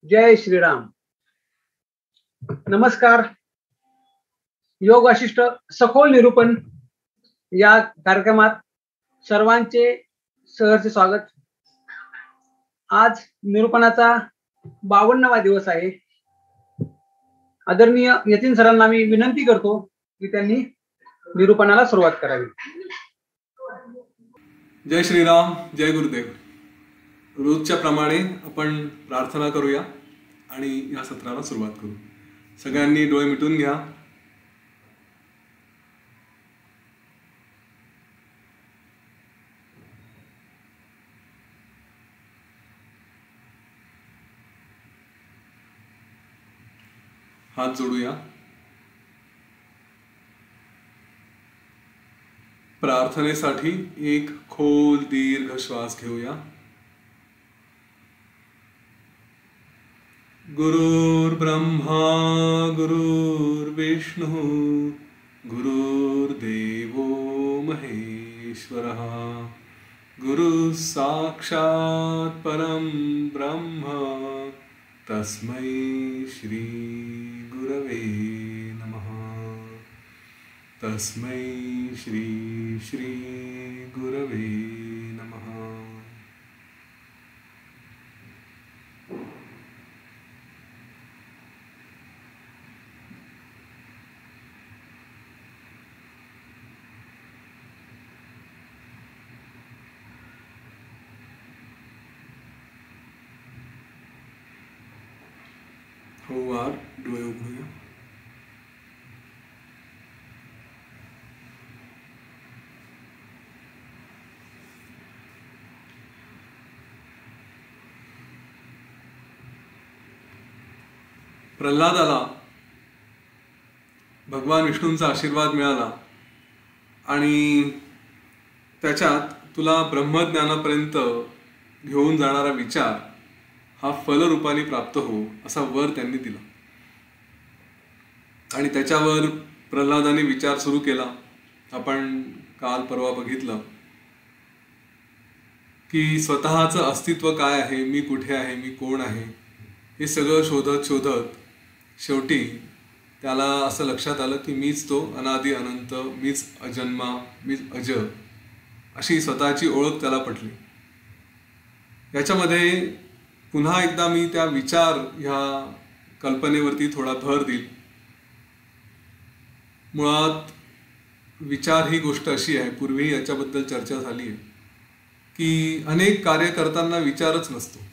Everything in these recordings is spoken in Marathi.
जय श्रीराम. नमस्कार. योग वाशिष्ठ सखोल निरूपण या कार्यक्रमात सर्वांचे सहर्ष स्वागत. आज निरूपणाचा 52वा दिवस आहे. आदरणीय यतीन सरांना मी विनंती करतो की त्यांनी निरूपणाला सुरुवात करावी. जय श्रीराम, जय गुरुदेव. रोजच्या प्रमाणे आपण प्रार्थना करूया आणि या सत्राला सुरुवात करू. सगळ्यांनी डोळे मिटून घ्या. हात जोडूया. प्रार्थनेसाठी एक खोल दीर्घ श्वास घेऊया. गुरुर्ब्रह्मा गुरुर्विष्णु गुरुर्देवो महेश्वरः गुरुः साक्षात् परं ब्रह्म तस्मै श्री गुरवे नमः. तस्मै श्री श्री गुरवे नमः. हळूवार डोळे उघडूया. प्रल्हादाला भगवान विष्णूंचा आशीर्वाद मिळाला आणि त्याच्यात तुला ब्रह्मज्ञानापर्यंत घेऊन जाणारा विचार हा फलरूपाने प्राप्त हो असा वर त्यांनी दिला. आणि त्याच्यावर प्रल्हादाने विचार सुरू केला. आपण काल परवा बघितलं की स्वतःचं अस्तित्व काय आहे, मी कुठे आहे, मी कोण आहे, हे सगळं शोधत शोधत शेवटी त्याला असं लक्षात आलं की मीच तो अनादि अनंत, मीच अजन्मा, मीच अज, अशी स्वतःची ओळख त्याला पटली. याच्यामध्ये पुन्हा एकदा मी त्या विचार ह्या कल्पनेवरती थोडा भर देईल. मुळात विचार ही गोष्ट अशी आहे, पूर्वी याच्याबद्दल चर्चा झाली आहे, की अनेक कार्य करताना विचारच नसतो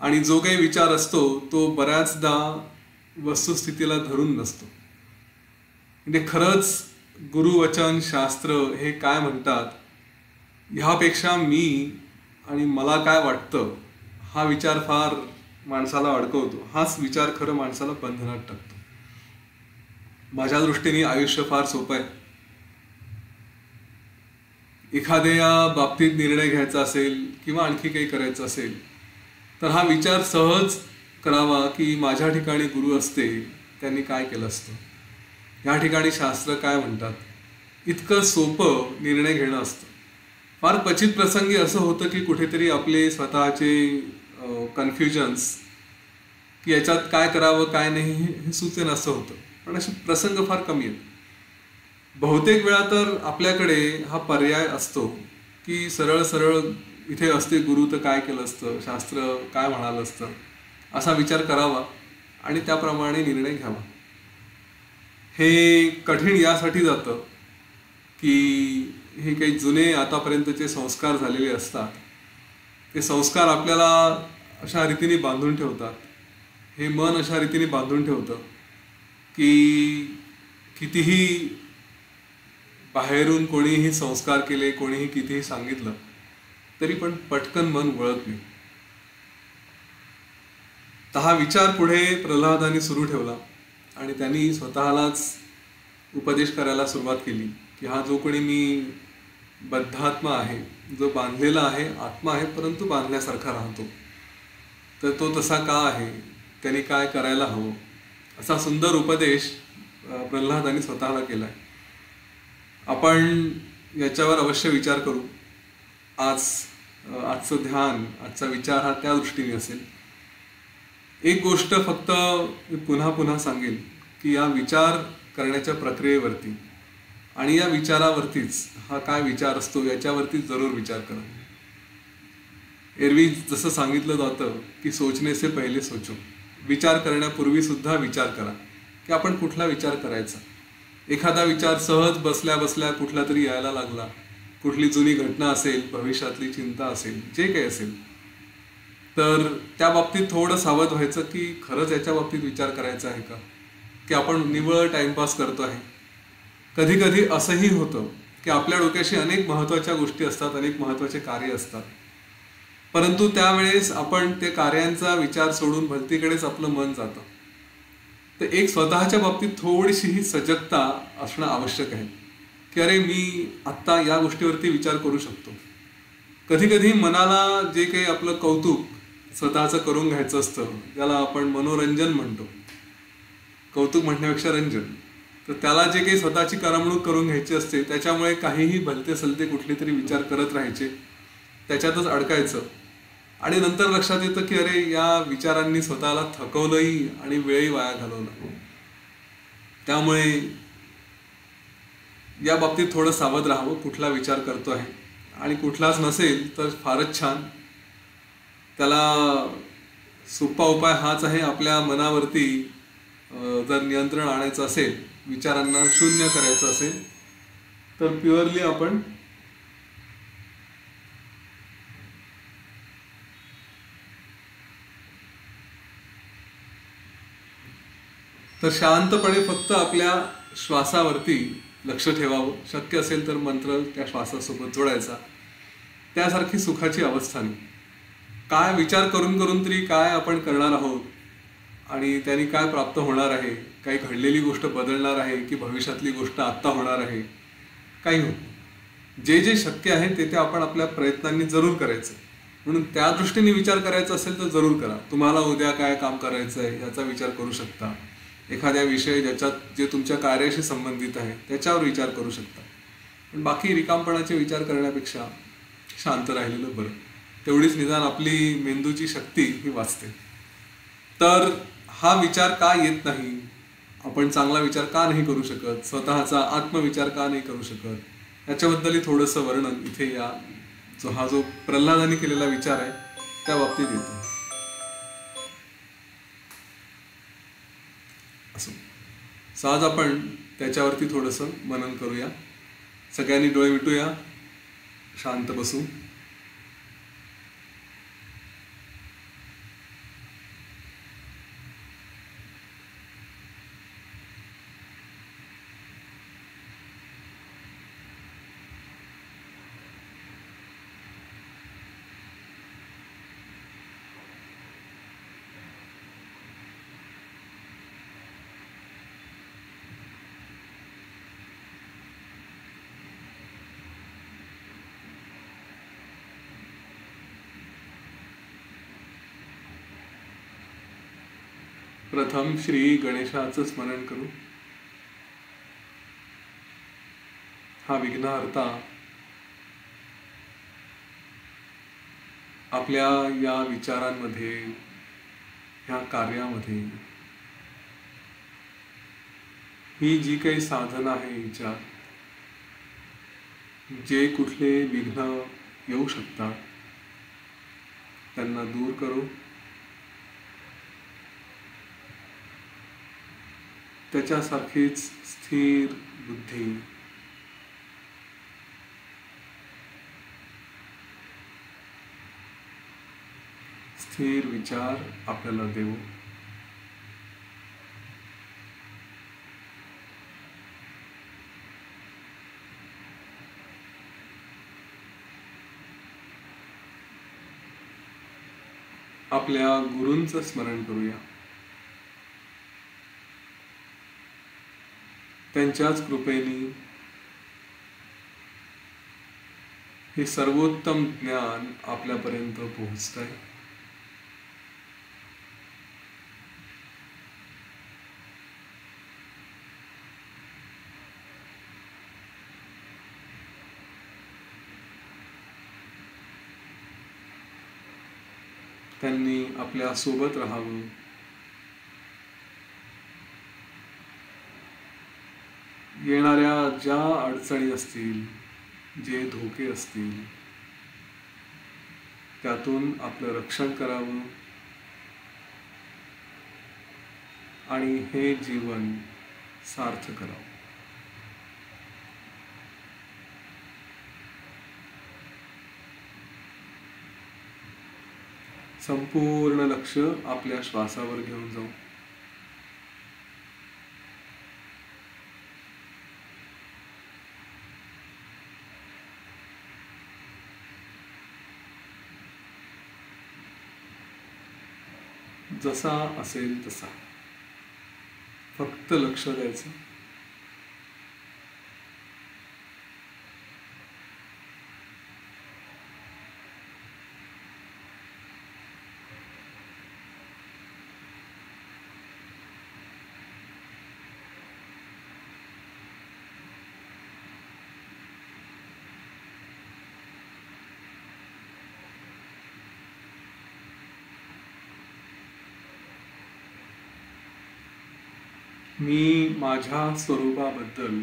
आणि जो काही विचार असतो तो बऱ्याचदा वस्तुस्थितीला धरून नसतो. म्हणजे खरंच गुरुवचन शास्त्र हे काय म्हणतात ह्यापेक्षा मी आणि मला काय वाटतं हा विचार फार माणसाला अडकवतो. हाच विचार खरं माणसाला बंधनात टाकतो. माझ्या दृष्टीने आयुष्य फार सोपं आहे. एखाद्या बाबतीत निर्णय घ्यायचा असेल किंवा आणखी काही करायचं असेल तर हा विचार सहज करावा की माझ्या ठिकाणी गुरु असते त्यांनी काय केलं असतं, ह्या ठिकाणी शास्त्र काय म्हणतात, इतकं सोपं निर्णय घेणं असतं. फार क्वचित प्रसंगी असं होतं की कुठेतरी आपले स्वतःचे कन्फ्युजन्स की याच्यात काय करावं काय नाही हे सुचेन असं होतं. पण असे प्रसंग फार कमी आहेत. बहुतेक वेळा तर आपल्याकडे हा पर्याय असतो की सरळ सरळ इथे असते गुरु तर काय केलं असतं, शास्त्र काय म्हणालं असतं, असा विचार करावा आणि त्याप्रमाणे निर्णय घ्यावा. हे कठीण यासाठी जातं की हे काही जुने आतापर्यंतचे संस्कार झालेले असतात. ते संस्कार आपल्याला अशा रीतीने बांधून ठेवतात, हे मन अशा रीतीने बांधून ठेवतं की कितीही बाहेरून कोणीही संस्कार केले, कोणीही कितीही सांगितलं तरी पण पटकन मन वळत नाही. तर हा विचार पुढे प्रल्हादाने सुरू ठेवला आणि त्यांनी स्वतःलाच उपदेश करायला सुरुवात केली की हा जो कोणी मी बद्धात्मा आहे, जो बांधलेला आहे, आत्मा आहे परंतु बांधल्यासारखा राहतो, तर तो तसा का आहे, त्यांनी काय करायला हवं, असा सुंदर उपदेश प्रल्हादाने स्वतःला केलाय. आपण याच्यावर अवश्य विचार करू. आजचं ध्यान, आजचा विचार हा त्या दृष्टीने असेल एक गोष्ट फक्त मी पुन्हा पुन्हा सांगेल की या विचार करण्याच्या प्रक्रियेवरती आणि या विचारावरतीच हा काय विचार असतो याच्यावरती जरूर विचार करा. एरवी जसं सांगितलं जातं की सोचने से पहिले सोचो, विचार करण्यापूर्वी सुद्धा विचार करा की आपण कुठला विचार करायचा. एखादा विचार सहज बसल्या बसल्या कुठला तरी यायला लागला, कुठली जुनी घटना असेल, भविष्यातली चिंता असेल, जे काही असेल, तर त्या बाबतीत थोडं सावध व्हायचं की खरंच याच्या बाबतीत विचार करायचा आहे का, की आपण निव्वळ टाइमपास करतो आहे. कधी कधी असंही होतं की आपल्या डोक्याशी अनेक महत्त्वाच्या गोष्टी असतात, अनेक महत्त्वाचे कार्य असतात, परंतु त्यावेळेस आपण ते कार्यांचा विचार सोडून भलतीकडेच आपलं मन जातं. तर एक स्वतःच्या बाबतीत थोडीशी ही सजगता असणं आवश्यक आहे की अरे मी आत्ता या गोष्टीवरती विचार करू शकतो. कधी कधी मनाला जे काही आपलं कौतुक स्वतःचं करून घ्यायचं असतं, ज्याला आपण मनोरंजन म्हणतो, कौतुक म्हणण्यापेक्षा रंजन, तर त्याला जे काही स्वतःची करमणूक करून घ्यायची असते त्याच्यामुळे काहीही भलते सलते कुठले तरी विचार करत राहायचे, त्याच्यातच अडकायचं आणि नंतर लक्षात येतं की अरे या विचारांनी स्वतःला थकवलंही आणि वेळही वाया घालवला. त्यामुळे या बाबतीत थोडं सावध राहावं, कुठला विचार करतो आहे, आणि कुठलाच नसेल तर फारच छान. त्याला सोपा उपाय हाच आहे, आपल्या मनावरती जर नियंत्रण आणायचं असेल, विचारांना शून्य करायचं असेल, तर प्युअरली आपण तर शांतपणे फक्त आपल्या श्वासावरती लक्ष ठेवावं. शक्य असेल तर मंत्र त्या श्वासासोबत जोडायचा. त्यासारखी सुखाची अवस्था नाही. काय विचार करून करून तरी काय आपण करणार आहोत आणि त्यांनी काय प्राप्त होणार आहे, काही घडलेली गोष्ट बदलणार आहे की भविष्यातली गोष्ट आत्ता होणार आहे, काही होत. जे जे शक्य आहे ते ते आपण आपल्या प्रयत्नांनी जरूर करायचं. म्हणून त्या दृष्टीने विचार करायचा असेल तर जरूर करा. तुम्हाला उद्या काय काम करायचं आहे याचा विचार करू शकता, एखाद्या विषय ज्याच्यात जे तुमच्या कार्याशी संबंधित आहे त्याच्यावर विचार करू शकता. पण बाकी रिकामपणाचे विचार करण्यापेक्षा शांत राहिलेलं बरं. तेवढीच निदान आपली मेंदूची शक्ती ही वाचते. तर हा विचार का येत नाही, आपण चांगला विचार का नाही करू शकत, स्वतःचा आत्मविचार का नाही करू शकत, याच्याबद्दलही थोडंसं वर्णन इथे या जो प्रल्हादाने केलेला विचार आहे त्या बाबतीत येतो. असं सहज आपण त्याच्यावरती थोडंसं मनन करूया. सगळ्यांनी डोळे मिटूया, शांत बसू. प्रथम श्री गणेशाचं स्मरण करू. हा विघ्नहर्ता आपल्या या विचारांमध्ये, ह्या कार्यामध्ये, ही जी काही साधना आहे हिच्यात जे कुठले विघ्न येऊ शकतात त्यांना दूर करू. त्याच्यासारखीच स्थिर बुद्धी, स्थिर विचार आपल्याला देऊ. आपल्या गुरूंचं स्मरण करूया. त्यांच्याच कृपेने हे सर्वोत्तम ज्ञान आपल्यापर्यंत पोहोचतंय. त्यांनी आपल्या सोबत राहावं, येणाऱ्या ज्या अडचणी असतील, जे धोके असतील, त्यातून आपलं रक्षण करावं आणि हे जीवन सार्थ करावं. संपूर्ण लक्ष आपल्या श्वासावर घेऊन जाऊ. जसा असेल तसा फक्त लक्ष द्यायचं. मी माझ्या स्वरूपाबद्दल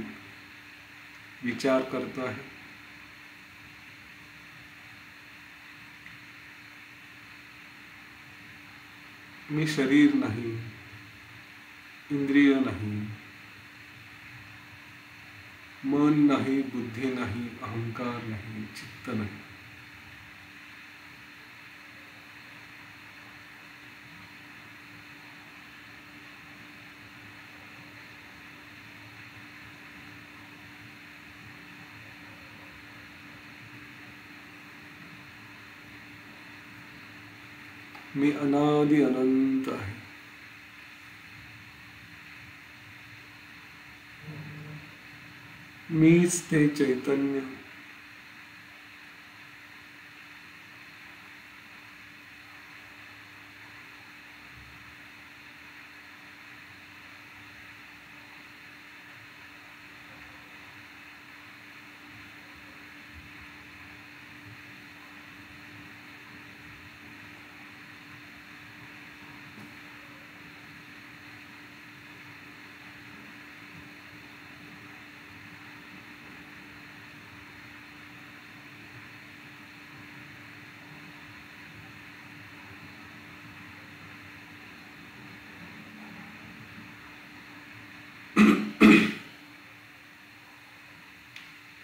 विचार करतो आहे. मी शरीर नाही, इंद्रिय नाही, मन नाही, बुद्धी नाही, अहंकार नाही, चित्त नाही. मी अनादि अनंत आहे. मीच ते चैतन्य.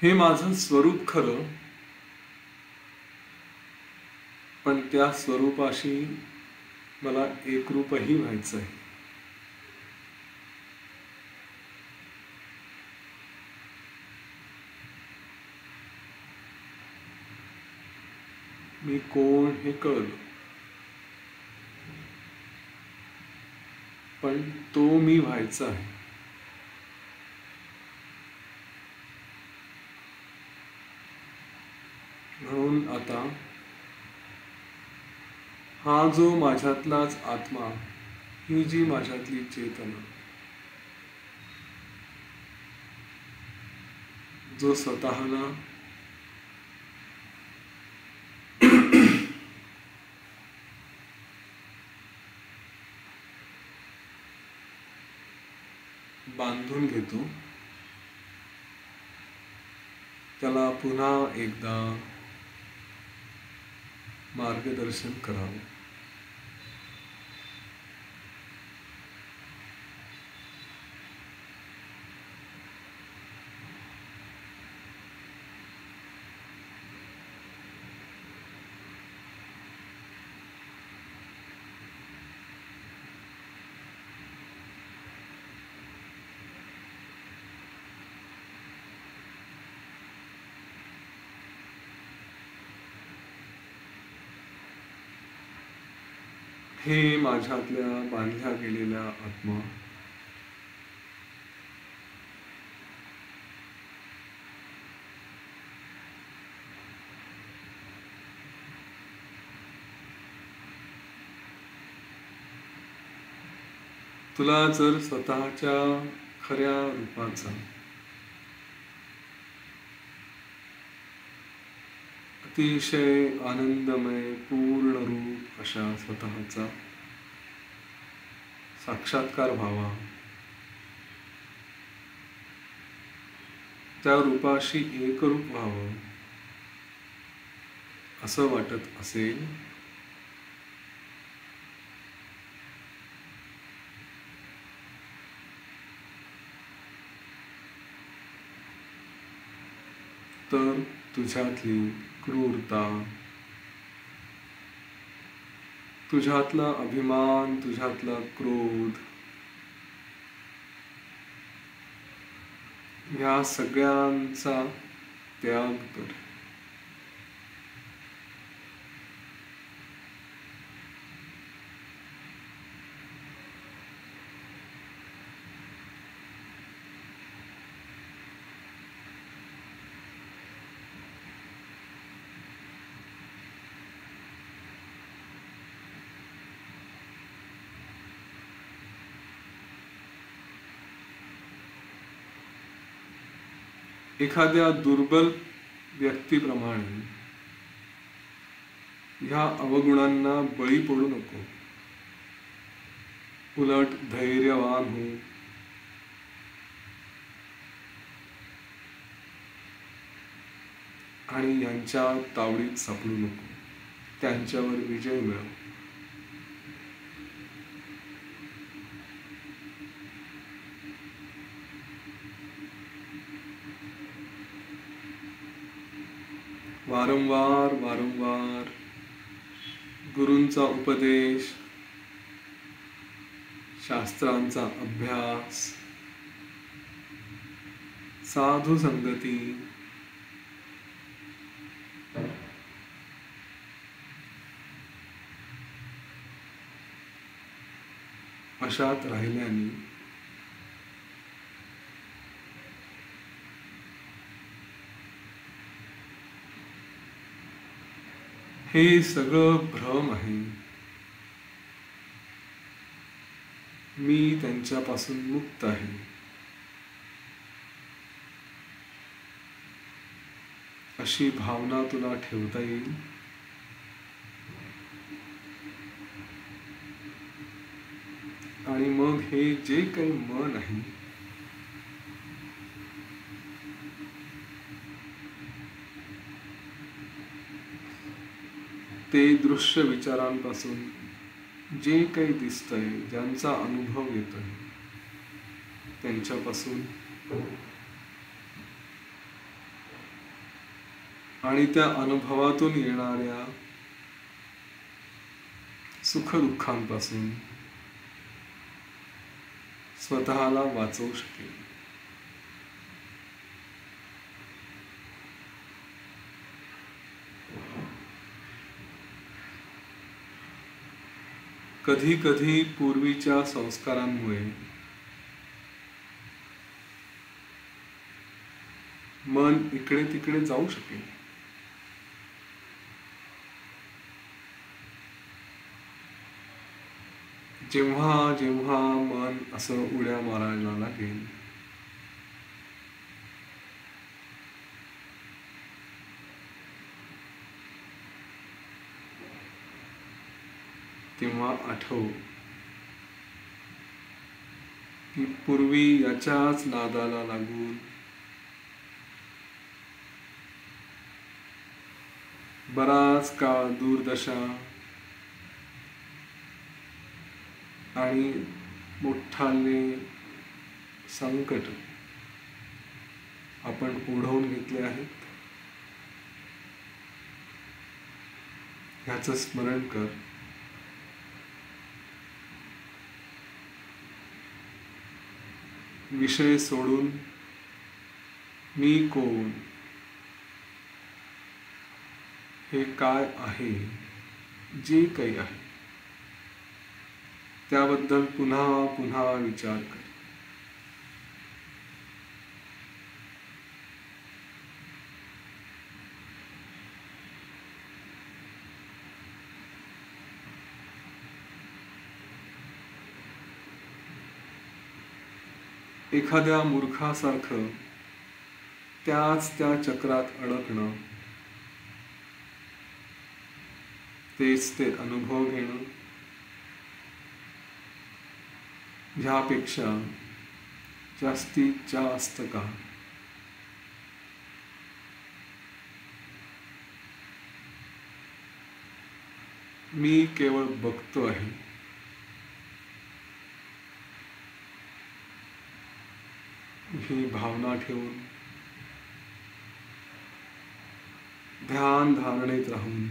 हे माझं स्वरूप खरं, पण त्या स्वरूपाशी मला एकरूपही व्हायचं आहे. मी कोण हे कळलं, पण तो मी व्हायचा आहे. म्हणून आता हा जो माझ्यातलाच आत्मा, ही जी माझ्यातली चेतना, जो स्वतःला बांधून घेतो, त्याला पुन्हा एकदा मार्गदर्शन करावं. हे माझ्यातल्या बांधल्या गेलेल्या आत्मा तुला जर स्वतःच्या खऱ्या रूपाचा, अतिशय आनंदमय पूर्ण रूप अशा स्वतःचा साक्षात्कार व्हावा, त्या रूपाशी एकरूप व्हावं असं वाटत असेल तर तुझ्यातली क्रूरता, तुझ्यातला अभिमान, तुझ्यातला क्रोध, ह्या सगळ्यांचा त्याग कर. एखाद्या दुर्बल व्यक्तीप्रमाणे ह्या अवगुणांना बळी पडू नको. उलट धैर्यवान हो. आणि यांच्या तावडीत सापडू नको. त्यांच्यावर विजय मिळव. वारंवार वारंवार गुरूंचा उपदेश, शास्त्रांचा अभ्यास, साधू संगती, अशात राहिल्याने हे सगळं भ्रम आहे. मी त्यांच्यापासून मुक्त आहे. अशी भावना तुला ठेवता येईल. आणि मग हे जे काही मन आहे ते दृश्य विचारांपासून जे काही दिसतंय, ज्यांचा अनुभव येतोय, त्यांच्यापासून आणि त्या अनुभवातून येणाऱ्या सुखदुःखांपासून स्वतःला वाचवू शकेल. कधी कधी पूर्वीच्या संस्कारांमुळे मन इकडे तिकडे जाऊ शकेल. जेव्हा जेव्हा मन असं उड्या मारायला लागेल तेव्हा आठव की पूर्वी याच्याच नादाला लागून बराच काळ दूरदशा आणि मोठाले संकट आपण ओढवून घेतले आहेत. ह्याचं स्मरण कर. विषय सोडून मी कोण, हे काय आहे, जे काही आहे त्याबद्दल पुन्हा पुन्हा विचार कर. एखाद्या मूर्खासारखं त्याच त्या चक्रात अडकणं, तेच ते अनुभव घेणं, ह्यापेक्षा जास्तीत जास्त काळ मी केवळ बघतो आहे. ही भावना ठेवून ध्यान धारणेत राहून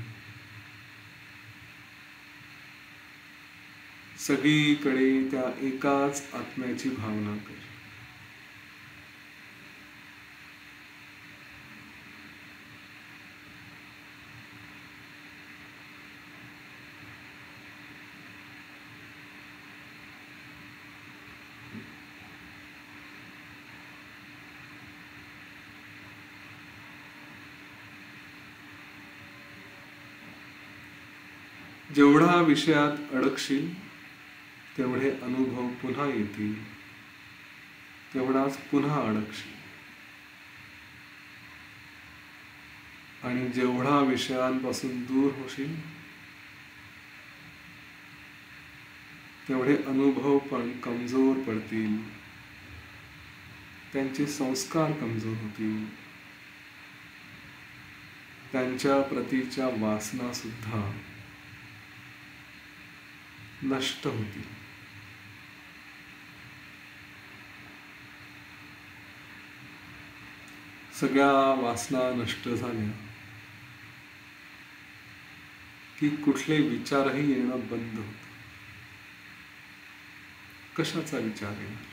सगळीकडे त्या एकाच आत्म्याची भावना कर. जेवढा विषयात अडकशील तेवढे अनुभव पुन्हा येतील, तेवढाच पुन्हा अडकशील. आणि जेवढा विषयांपासून दूर होशील तेवढे अनुभव पण कमजोर पडतील, त्यांचे संस्कार कमजोर होतील, त्यांच्या प्रतीच्या वासना सुद्धा नष्ट होतील. सगळ्या वासना नष्ट झाल्या की कुठले विचारही येणं बंद होतं. कशाचा विचार येणार?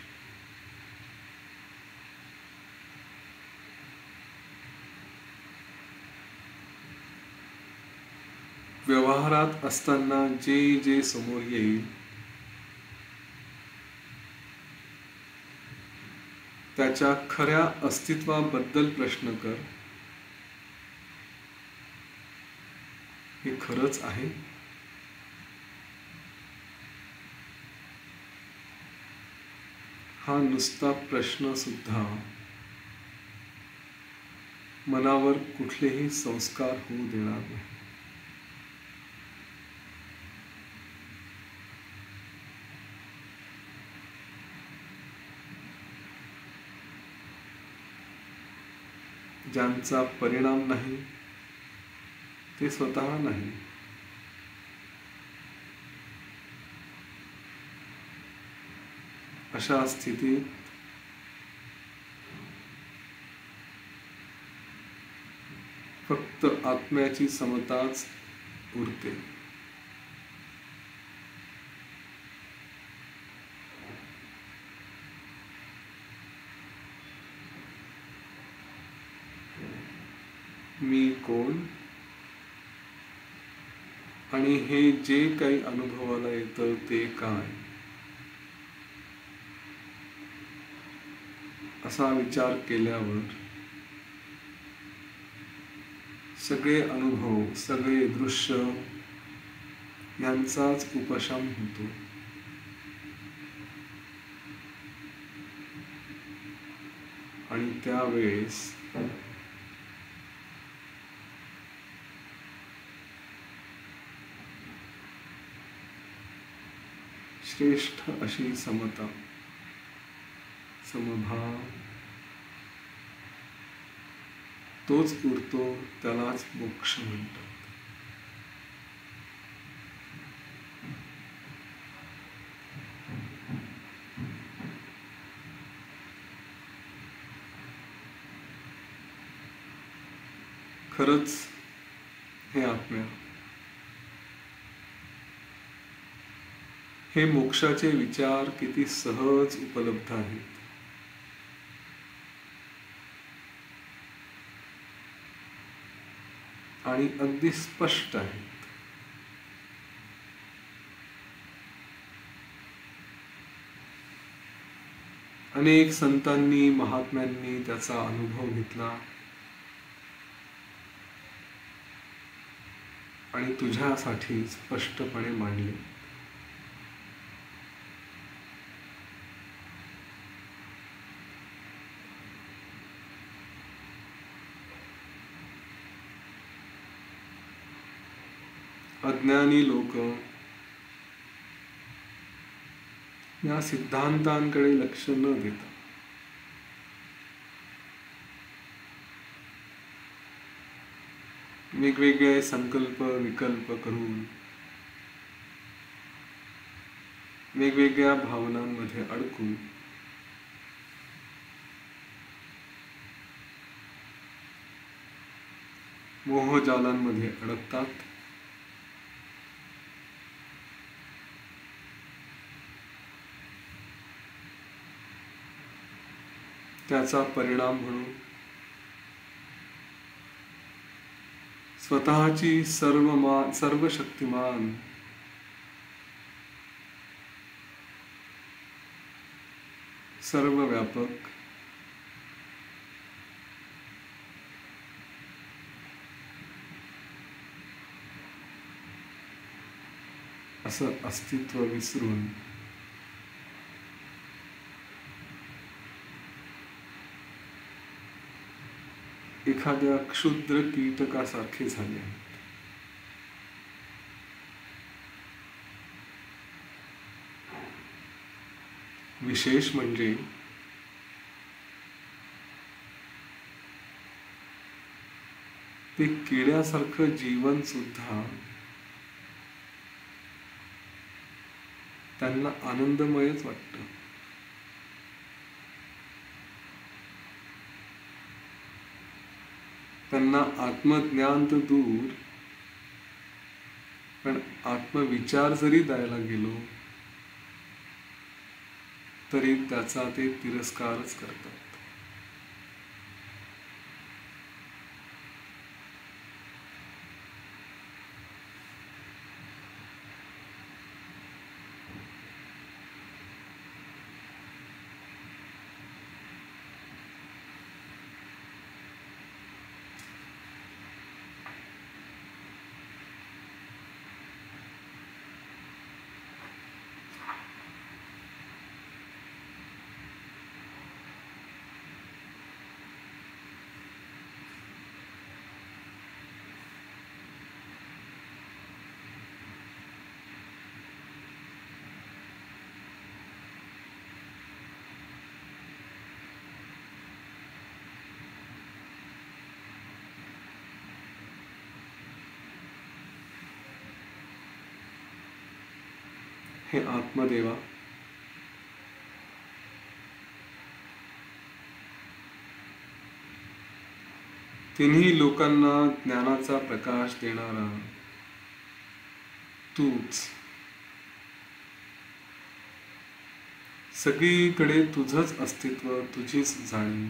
व्यवहारात असताना जे जे समोर येईल त्याच्या खऱ्या अस्तित्वाबद्दल प्रश्न कर. हे खरंच आहे? हा नुसता प्रश्न सुद्धा मनावर कुठलेही संस्कार होऊ देणार नाही. ज्यांचा परिणाम नाही ते स्वतः नाही. अशा स्थितीत फक्त आत्म्याची समताच उरते. मी कोण आणि हे जे काही अनुभवाला येतं ते काय, असा विचार केल्यावर सगळे अनुभव, सगळे दृश्य यांचाच उपशम होतो. आणि त्यावेळेस श्रेष्ठ अशी समता, समभाव तोच उरतो, त्यालाच मोक्ष म्हणतात. खरंच हे आत्म्या, हे मोक्षाचे विचार किती सहज उपलब्ध आहेत. आणि अगदी स्पष्ट आहेत. अनेक संतांनी, महात्म्यांनी त्याचा अनुभव घेतला आणि तुझ्यासाठी स्पष्टपणे मांडले. अज्ञानी लोक या सिद्धांतांकडे लक्ष न देता वेगवेगळे संकल्प विकल्प करून वेगवेगळ्या भावनांमध्ये अडकून मोहजालांमध्ये अडकतात. त्याचा परिणाम म्हणून स्वतःची सर्वशक्तिमान सर्वव्यापक असं अस्तित्व विसरून एखाद्या क्षुद्र कीटकासारखे झाले आहेत. विशेष म्हणजे ते किड्यासारखं जीवन सुद्धा त्यांना आनंदमयच वाटतं. त्यांना आत्मज्ञान तर दूर, पण आत्मविचार जरी द्यायला गेलो तरी त्याचा ते तिरस्कारच करतात. हे आत्मदेवा, तिन्ही लोकांना ज्ञानाचा प्रकाश देणारा तूच, सगळीकडे तुझंच अस्तित्व, तुझीच जाणीव,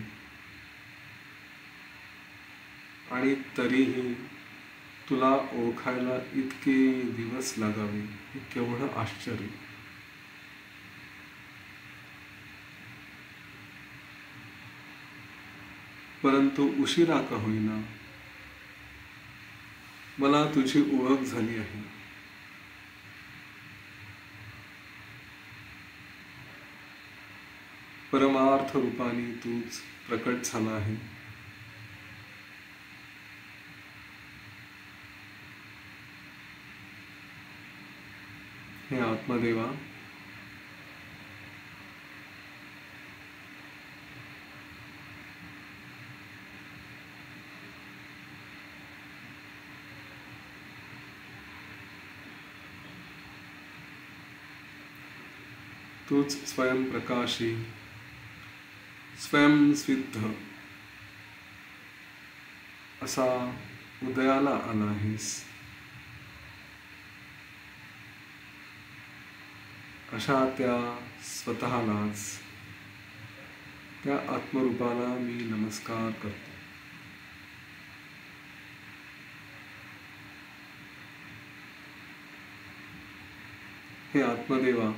आणि तरीही तुला ओळखायला इतके दिवस लागावे, हे केवढं आश्चर्य. परंतु उशिरा का होईना मला तुझी ओळख झाली आहे. परमार्थ रूपाने तूच प्रकट झाला आहे. हे आत्मदेवा, तूच स्वयंप्रकाशी, स्वयंसिद्ध असा उदयाला आला आहेस. अशा त्या स्वतःलाच, त्या आत्मरूपाला मी नमस्कार करतो. हे आत्मदेवा,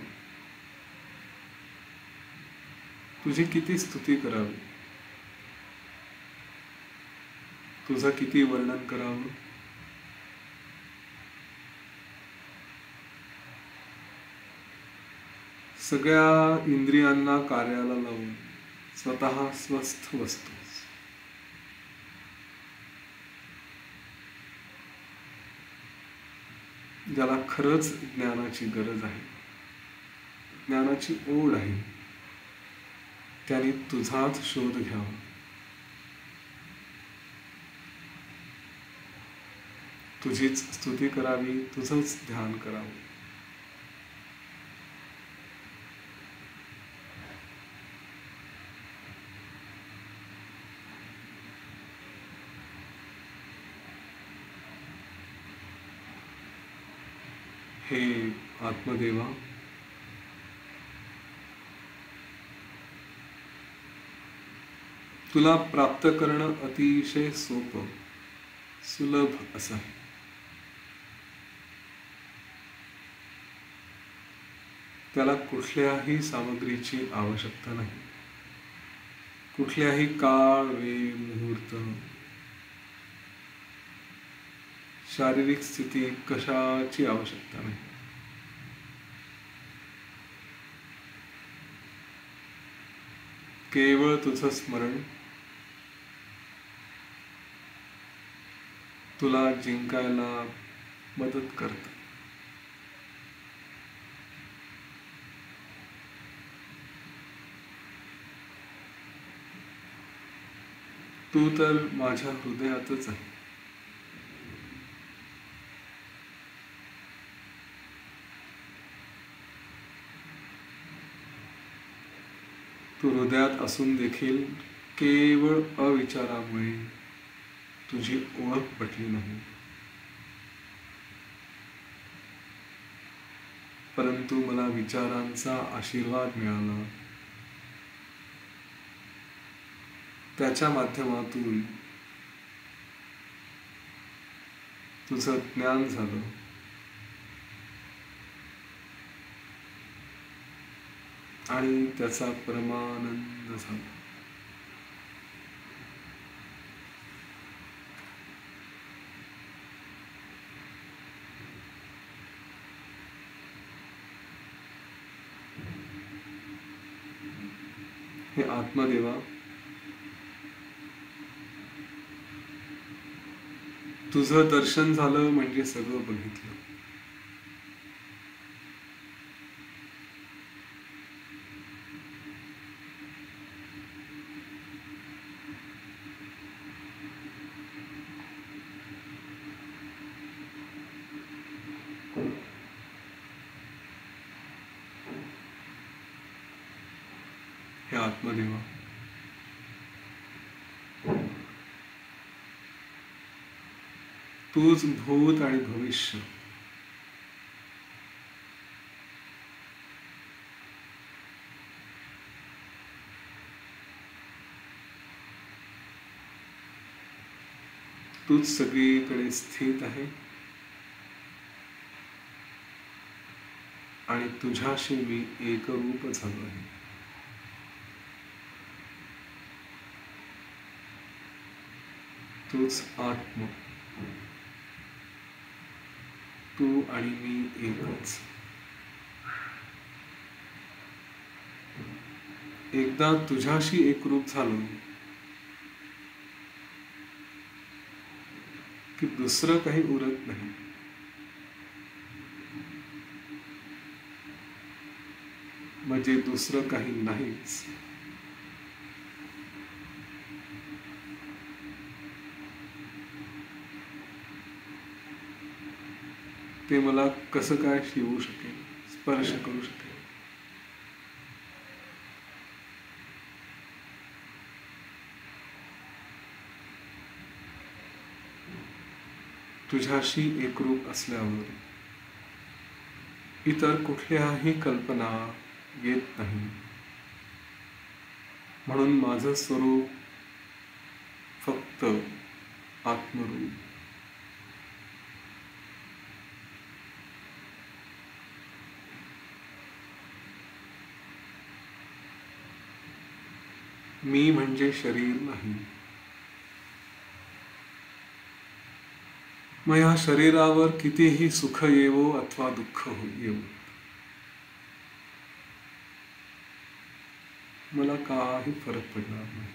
तुझी किती स्तुती करावी, तुझं किती वर्णन करावं. सगळ्या इंद्रियांना कार्याला लावून स्वतः स्वस्थ बसतोस. ज्याला खरंच ज्ञानाची गरज आहे, ज्ञानाची ओढ आहे, त्याने तुझाच शोध घ्यावा. तुझीच स्तुती करावी, तुझंच ध्यान करावं. हे आत्मदेवा, तुला प्राप्त करणं अतिशय सोपं, सुलभ असं आहे. त्याला कुठल्याही सामग्रीची आवश्यकता नाही, कुठल्याही काळ, वेळ, मुहूर्त, शारीरिक स्थिती कशाची आवश्यकता नाही. केवळ तुझं स्मरण तुला जिंकायला मदत करतं. तू तर माझ्या हृदयातच आहे. तू हृदयात असून देखील केवळ अविचारामुळे तुझी ओळख पटली नाही, परंतु मला विचारांचा आशीर्वाद मिळाला. त्याच्या माध्यमातून तुझं ज्ञान झालं. आणि त्याचा परमानंद झाला. हे आत्मदेवा, तुझं दर्शन झालं म्हणजे सगळं बघितलं. हे आत्मदेवा, तूच भूत आणि भविष्य, तूच सगळीकडे स्थित आहे आणि तुझ्याशी मी एकरूप झालो आहे. तूच आत्म, तू आणि मी एकच. एकदा तुझ्याशी एकरूप झालो की दुसरं काही उरत नाही. म्हणजे दुसरं काही नाहीच. ते मला कसं काय शिवू शकेल, स्पर्श करू शकेल. तुझ्याशी एकरूप असल्यावर इतर कुठल्याही कल्पना येत नाही. म्हणून माझं स्वरूप फक्त आत्मरूप. मी म्हणजे शरीर नाही. मग या शरीरावर कितीही सुख येवो अथवा दुःख येवो, मला काही फरक पडणार नाही.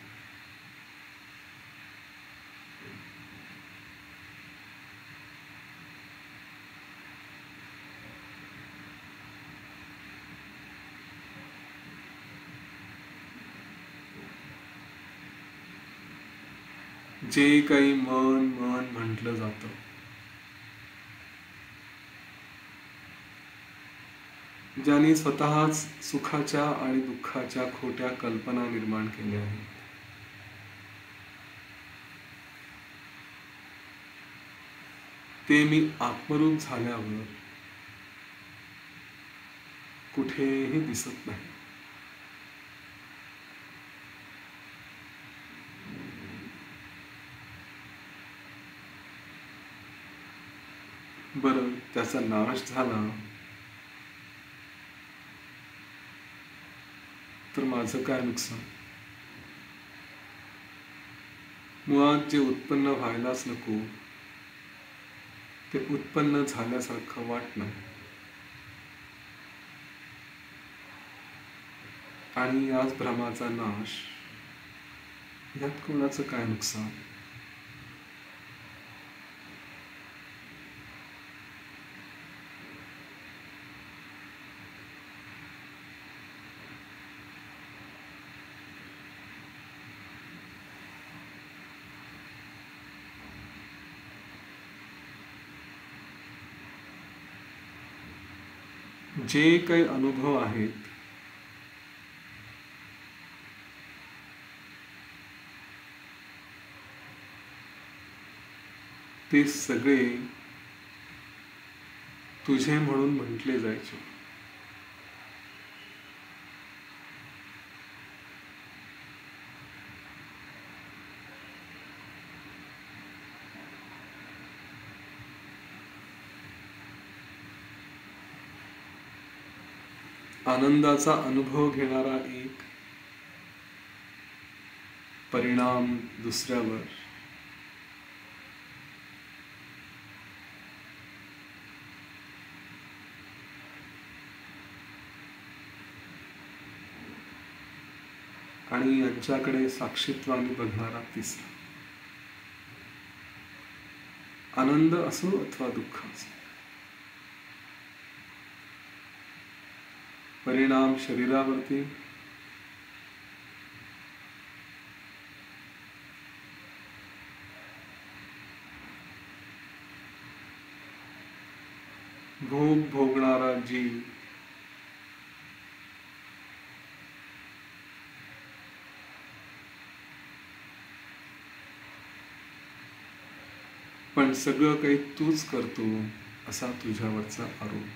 जे काही मन मन म्हटलं जातं, ज्यांनी स्वतःच सुखाच्या आणि दुःखाच्या खोट्या कल्पना निर्माण केल्या आहेत, ते मी आत्मरूप झाल्यावर कुठेही दिसत नाही. बरं, त्याचा नाश झाला तर माझं काय नुकसान? मुळात जे उत्पन्न व्हायलाच नको ते उत्पन्न झाल्यासारखं वाटणं आणि याच भ्रमाचा नाश, यात कोणाचं काय नुकसान? जे काही अनुभव आहेत ते सगळे तुझे म्हणून म्हटले जायचे. आनंदाचा अनुभव घेणारा एक, परिणाम दुसऱ्यावर, आणि यांच्याकडे साक्षीत्वाने बघणारा तिसरा. आनंद असो अथवा दुःख असो, परिणाम शरीरावरती, भोग भोगणारा जीव, पण सगळं काही तूच करतो असा तुझ्यावरचा आरोप.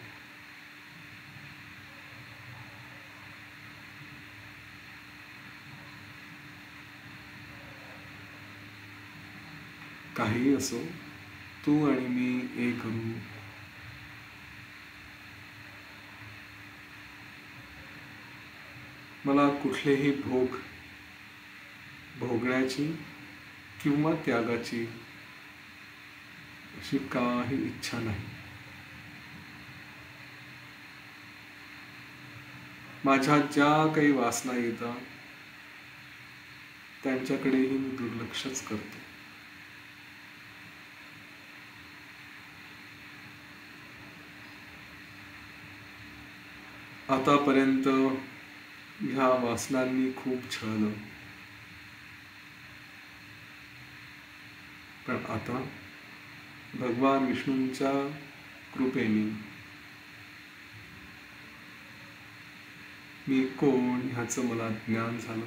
काही असो, तू आणि मी एक करू. मला कुठलेही भोग भोगण्याची किंवा त्यागाची अशी काही इच्छा नाही. माझ्या ज्या काही वासना येतात त्यांच्याकडेही मी दुर्लक्षच करतो. आतापर्यंत ह्या वासनांनी खूप छळलं, पण आता भगवान विष्णूंच्या कृपेने मी कोण ह्याचं मला ज्ञान झालं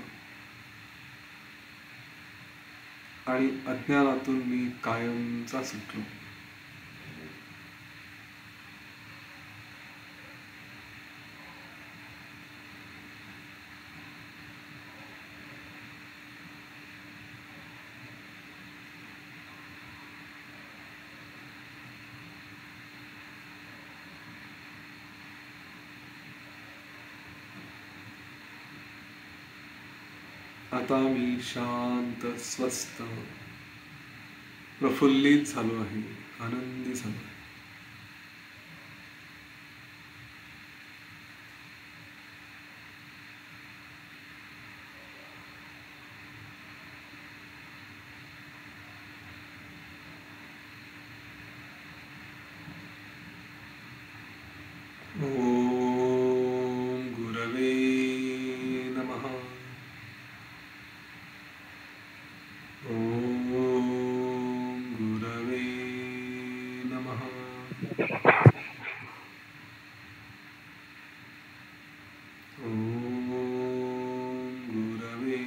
आणि अज्ञानातून मी कायमचा सुटलो. आता मी शांत, स्वस्थ, प्रफुल्लित झालो आहे, आनंदी झालो आहे. ओम गुरवे नमः. ओम गुरवे नमः. ओम गुरवे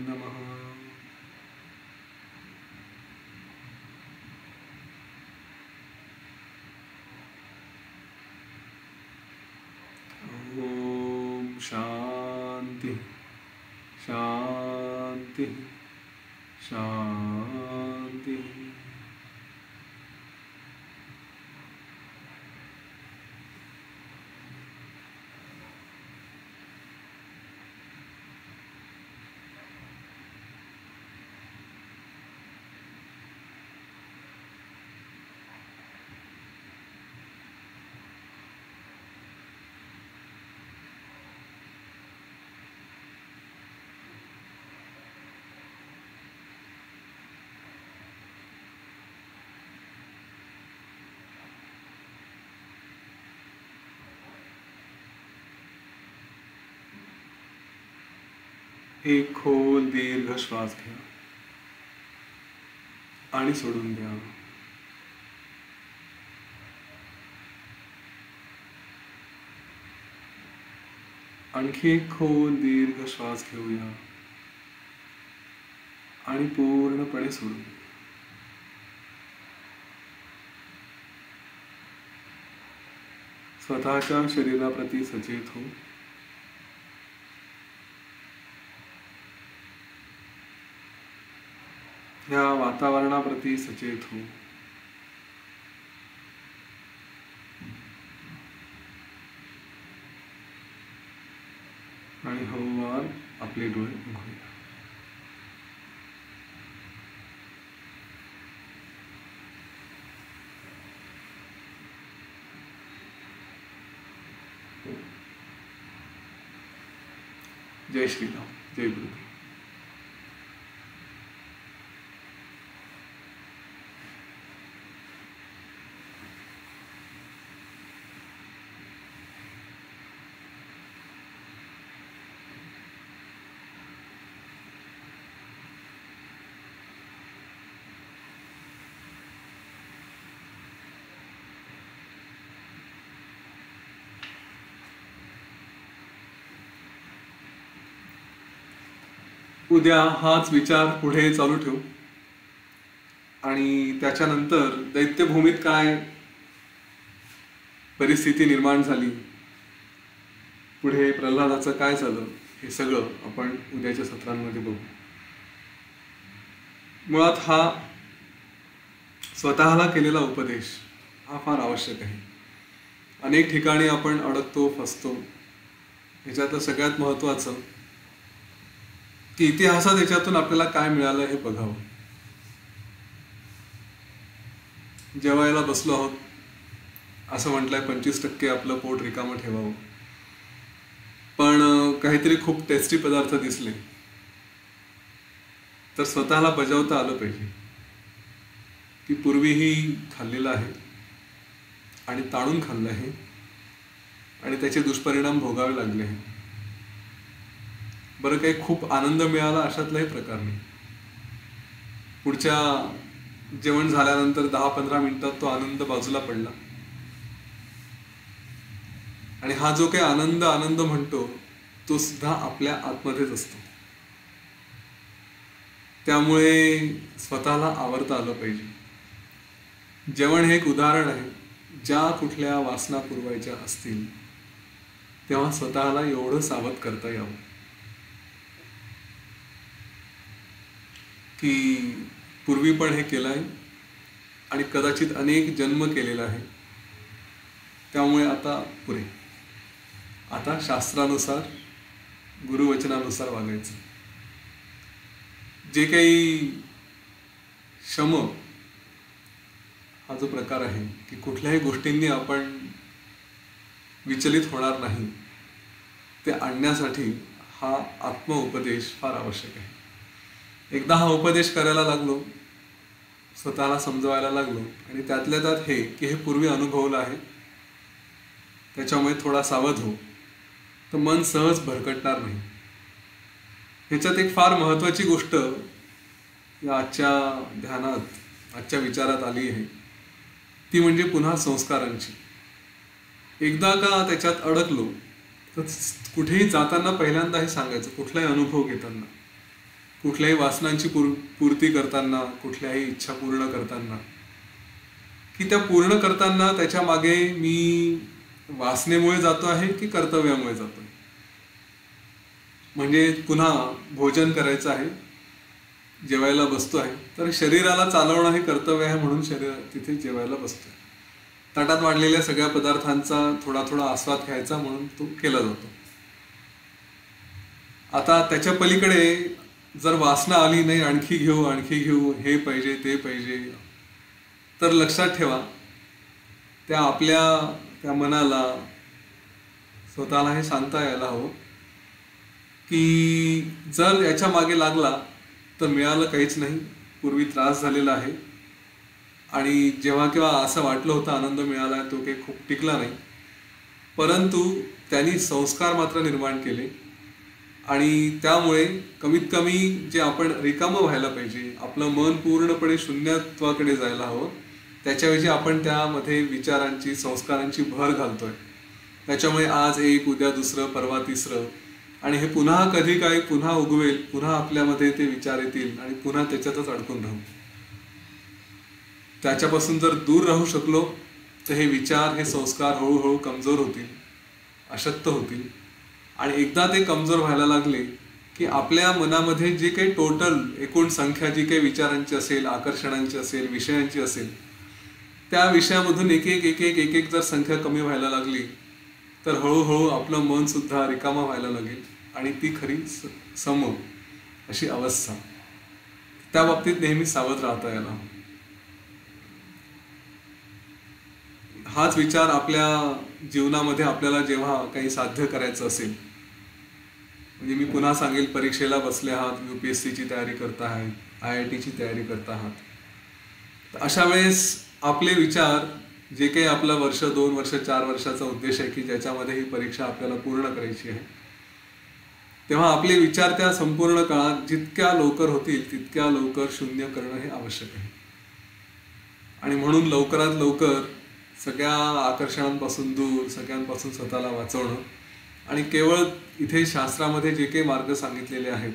नमः. शांती शांती शांती. एक खोल दीर्घ श्वास घ्या आणि सोडून द्या. आणखी एक खोल दीर्घ श्वास घेऊया आणि पूर्णपणे सोडून द्या. स्वतःच्या शरीराप्रती सचेत हो. ह्या वातावरणाप्रती सचेत हो. आणि हळूवार आपले डोळे उघडूया. जय श्रीराम. जय गुरुदेव. उद्या हाच विचार पुढे चालू ठेवू आणि त्याच्यानंतर दैत्यभूमीत काय परिस्थिती निर्माण झाली, पुढे प्रल्हादाचं काय झालं, हे सगळं आपण उद्याच्या सत्रांमध्ये बघू. मुळात हा स्वतःला केलेला उपदेश हा फार आवश्यक आहे. अनेक ठिकाणी आपण अडकतो, फसतो. ह्याच्यातलं सगळ्यात महत्त्वाचं की इतिहासात याच्यातून आपल्याला काय मिळालं हे बघावं. जेवायला बसलो आहोत, असं म्हटलंय 25% आपलं पोट रिकामं ठेवावं, पण काहीतरी खूप टेस्टी पदार्थ दिसले तर स्वतःला बजावता आलं पाहिजे की पूर्वीही खाल्लेलं आहे आणि ताणून खाल्लं आहे आणि त्याचे दुष्परिणाम भोगावे लागले आहेत. बरं, काही खूप आनंद मिळाला अशातलाही प्रकार नाही. पुढच्या जेवण झाल्यानंतर 10-15 मिनिटात तो आनंद बाजूला पडला आणि हा जो काही आनंद आनंद म्हणतो तो सुद्धा आपल्या आतमध्येच असतो. त्यामुळे स्वतःला आवरता आलं पाहिजे. जेवण हे एक उदाहरण आहे. ज्या कुठल्या वासना पुरवायच्या असतील तेव्हा स्वतःला एवढं सावध करता यावं की पूर्वी पण हे केलं आहे आणि कदाचित अनेक जन्म केलेला आहे, त्यामुळे आता पुरे. आता शास्त्रानुसार गुरुवचनानुसार वागायचं. जे काही शम हा जो प्रकार आहे की कुठल्याही गोष्टींनी आपण विचलित होणार नाही, ते आणण्यासाठी हा आत्मउपदेश फार आवश्यक आहे. एकदा हा उपदेश करायला लागलो, स्वतःला समजवायला लागलो आणि त्यातल्या त्यात हे की हे पूर्वी अनुभवलं आहे, त्याच्यामुळे थोडा सावध हो, तर मन सहज भरकटणार नाही. ह्याच्यात एक फार महत्त्वाची गोष्ट या आजच्या ध्यानात, आजच्या विचारात आली आहे, ती म्हणजे पुन्हा संस्कारांची. एकदा का त्याच्यात अडकलो तर कुठेही जाताना पहिल्यांदा हे सांगायचं, कुठलाही अनुभव घेताना, कुठल्याही वासनांची पूर्ती करताना, कुठल्याही इच्छा पूर्ण करताना, की त्या पूर्ण करताना त्याच्या मागे मी वासनेमुळे जातो आहे की कर्तव्यामुळे जातो आहे. म्हणजे पुन्हा भोजन करायचं आहे, जेवायला बसतो आहे, तर शरीराला चालवणं हे कर्तव्य आहे म्हणून शरीर तिथे जेवायला बसतो. ताटात वाढलेल्या सगळ्या पदार्थांचा थोडा थोडा आस्वाद घ्यायचा म्हणून तो केला जातो. आता त्याच्या पलीकडे जर वासना आली नाही, आणखी घेऊ, हे पाहिजे ते पाहिजे, तर लक्षात ठेवा त्या मनाला स्वतःला हे सांगता यायला हवं की जर याच्या मागे लागला तर मिळालं काहीच नाही, पूर्वी त्रास झालेला आहे आणि जेव्हा केव्हा असं वाटलं होतं आनंद मिळाला, तो काही खूप टिकला नाही, परंतु त्यांनी संस्कार मात्र निर्माण केले आणि त्यामुळे कमीत कमी जे आपण रिकामं व्हायला पाहिजे, आपलं मन पूर्णपणे शून्यत्वाकडे जायला हवं, त्याच्याऐवजी आपण त्यामध्ये विचारांची, संस्कारांची भर घालतोय. त्याच्यामुळे आज एक, उद्या दुसरं, परवा तिसरं, आणि हे पुन्हा कधी काही पुन्हा उगवेल, पुन्हा आपल्यामध्ये ते विचार येतील आणि पुन्हा त्याच्यातच अडकून राहू. त्याच्यापासून जर दूर राहू शकलो तर हे विचार, हे संस्कार हळूहळू कमजोर होतील, अशक्त होतील आणि एकदा ते कमजोर व्हायला लागले की आपल्या मनामध्ये जे काही टोटल एकूण संख्या जी काही विचारांची असेल, आकर्षणांची असेल, विषयांची असेल, त्या विषयामधून एक एक जर संख्या कमी व्हायला लागली तर हळूहळू आपलं मन सुद्धा रिकामा व्हायला लागेल आणि ती खरी सम अशी अवस्था. त्या बाबतीत नेहमी सावध राहता यायला. हाच विचार आपल्या जीवनामध्ये आपल्याला जेव्हा काही साध्य करायचं असेल, म्हणजे मी पुन्हा सांगेल, परीक्षेला बसले आहात, UPSCची तयारी करत आहात, IITची तयारी करत आहात, तर अशा वेळेस आपले विचार, जे काही आपला वर्ष, 2 वर्ष, 4 वर्षाचा उद्देश आहे की ज्याच्यामध्ये ही परीक्षा आपल्याला पूर्ण करायची आहे, तेव्हा आपले विचार त्या संपूर्ण काळात जितक्या लवकर होतील तितक्या लवकर शून्य करणं हे आवश्यक आहे. आणि म्हणून लवकरात लवकर सगळ्या आकर्षणांपासून दूर, सगळ्यांपासून स्वतःला वाचवणं आणि केवळ इथे शास्त्रामध्ये जे काही मार्ग सांगितलेले आहेत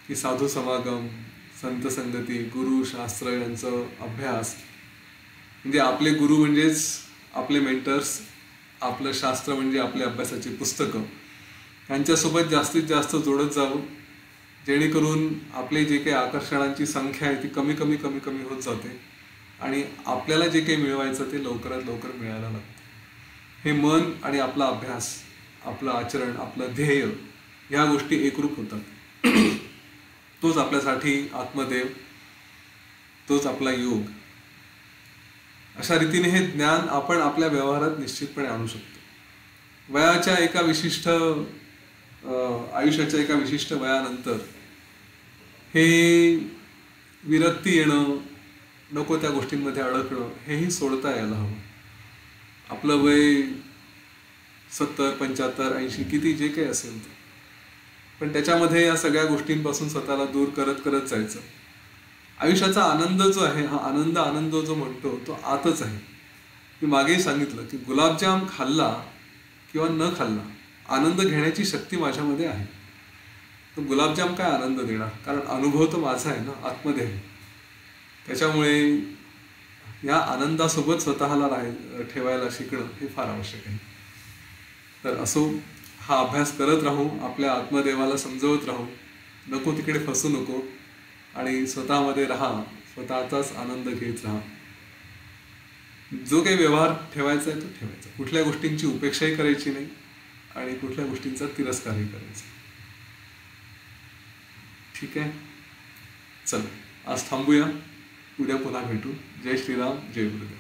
की साधू समागम, संत संगती, गुरु, शास्त्र यांचं अभ्यास, म्हणजे आपले गुरु म्हणजेच आपले मेंटर्स, आपलं शास्त्र म्हणजे आपले अभ्यासाची पुस्तकं, यांच्यासोबत जास्तीत जास्त जोडत जावं, जेणेकरून आपले जे काही आकर्षणांची संख्या आहे ती कमी कमी होत जाते आणि आपल्याला जे काही मिळवायचं ते लवकरात लवकर मिळायला लागतं. हे मन आणि आपला अभ्यास, आपलं आचरण, आपलं ध्येय, ह्या गोष्टी एकरूप होतात. तोच आपल्यासाठी आत्मदेव, तोच आपला योग. अशा रीतीने हे ज्ञान आपण आपल्या व्यवहारात निश्चितपणे आणू शकतो. वयाच्या एका विशिष्ट आयुष्याच्या एका विशिष्ट वयानंतर हे विरक्ती येणं, नको त्या गोष्टींमध्ये अडकणं, हेही सोडता यायला हवं. आपलं वय 70, 75, 80 किती जे काही असेल ते, पण त्याच्यामध्ये या सगळ्या गोष्टींपासून स्वतःला दूर करत करत जायचं. आयुष्याचा आनंद जो आहे, हा आनंद जो म्हणतो तो आतच आहे. मी मागेही सांगितलं की गुलाबजाम खाल्ला किंवा न खाल्ला, आनंद घेण्याची शक्ती माझ्यामध्ये आहे. तर गुलाबजाम काय आनंद देणार, कारण अनुभव तर माझा आहे ना, आतमध्ये आहे. त्याच्यामुळे या आनंदासोबत स्वतःला ठेवायला शिकणं हे फार आवश्यक आहे. तर असो, हा अभ्यास करत राहू, आपल्या आत्मदेवाला समजवत राहू, नको तिकडे फसू नको आणि स्वतःमध्ये राहा, स्वतःचाच आनंद घेत राहा. जो काही व्यवहार ठेवायचा आहे तो ठेवायचा, कुठल्या गोष्टींची उपेक्षाही करायची नाही आणि कुठल्या गोष्टींचा तिरस्कारही करायचा. ठीक आहे, चल आज थांबूया, उद्या पुन्हा भेटू. जय श्रीराम, जय गुरुदेव.